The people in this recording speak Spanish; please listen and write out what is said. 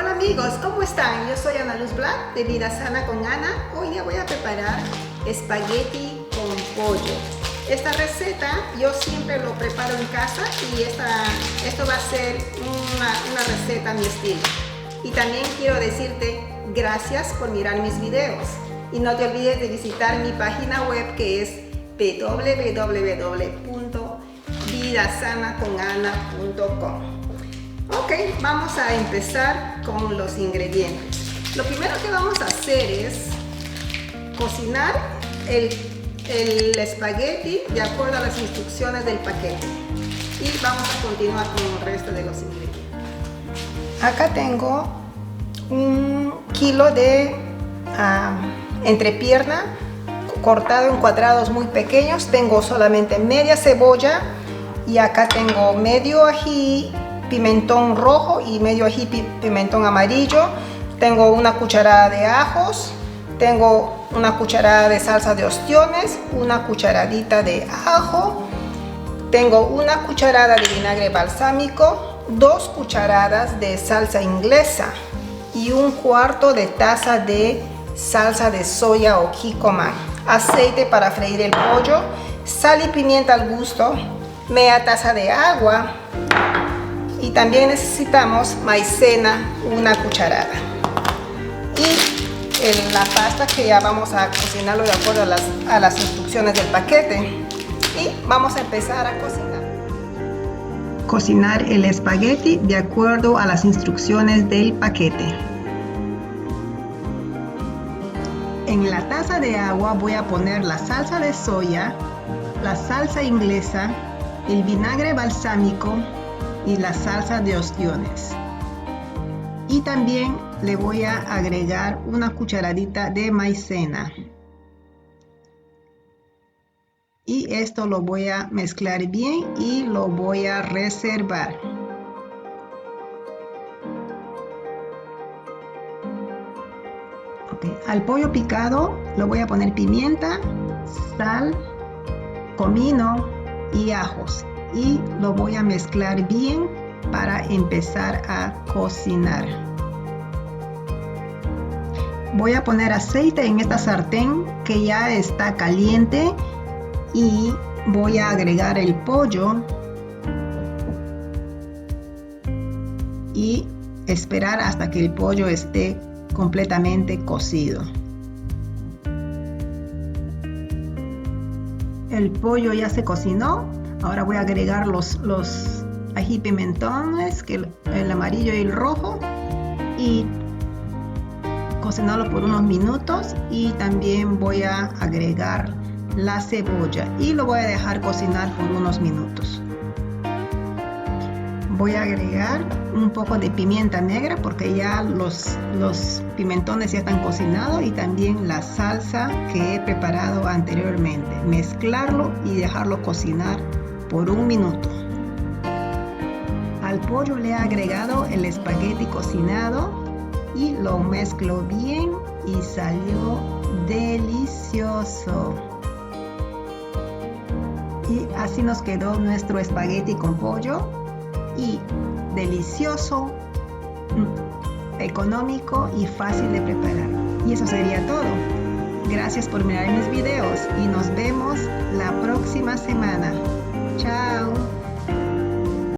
Hola amigos, ¿cómo están? Yo soy Ana Luz Black de Vida Sana con Ana. Hoy día voy a preparar espagueti con pollo. Esta receta yo siempre lo preparo en casa y esto va a ser una receta a mi estilo. Y también quiero decirte gracias por mirar mis videos. Y no te olvides de visitar mi página web que es www.vidasanaconana.com. Ok, vamos a empezar con los ingredientes. Lo primero que vamos a hacer es cocinar el espagueti de acuerdo a las instrucciones del paquete. Y vamos a continuar con el resto de los ingredientes. Acá tengo 1 kilo de entrepierna cortado en cuadrados muy pequeños. Tengo solamente media cebolla y acá tengo medio ají pimentón rojo y medio ají pimentón amarillo. Tengo una cucharada de ajos, tengo una cucharada de salsa de ostiones, una cucharadita de ajo, tengo una cucharada de vinagre balsámico, 2 cucharadas de salsa inglesa y 1/4 de taza de salsa de soya o kikkoman, aceite para freír el pollo, sal y pimienta al gusto, media taza de agua. Y también necesitamos maicena, 1 cucharada. Y la pasta que ya vamos a cocinarlo de acuerdo a las instrucciones del paquete. Y vamos a empezar a cocinar. Cocinar el espagueti de acuerdo a las instrucciones del paquete. En la taza de agua voy a poner la salsa de soya, la salsa inglesa, el vinagre balsámico y la salsa de ostiones. Y también le voy a agregar 1 cucharadita de maicena. Y esto lo voy a mezclar bien y lo voy a reservar. Okay. Al pollo picado lo voy a poner pimienta, sal, comino y ajos. Y lo voy a mezclar bien para empezar a cocinar. Voy a poner aceite en esta sartén que ya está caliente y voy a agregar el pollo y esperar hasta que el pollo esté completamente cocido. El pollo ya se cocinó. Ahora voy a agregar los ají pimentones, el amarillo y el rojo, y cocinarlo por unos minutos. Y también voy a agregar la cebolla y lo voy a dejar cocinar por unos minutos. Voy a agregar un poco de pimienta negra porque ya los pimentones ya están cocinados, y también la salsa que he preparado anteriormente. Mezclarlo y dejarlo cocinar por 1 minuto. Al pollo le he agregado el espagueti cocinado y lo mezclo bien y salió delicioso. Y así nos quedó nuestro espagueti con pollo, y delicioso, económico y fácil de preparar. Y eso sería todo. Gracias por mirar mis videos y nos vemos la próxima semana.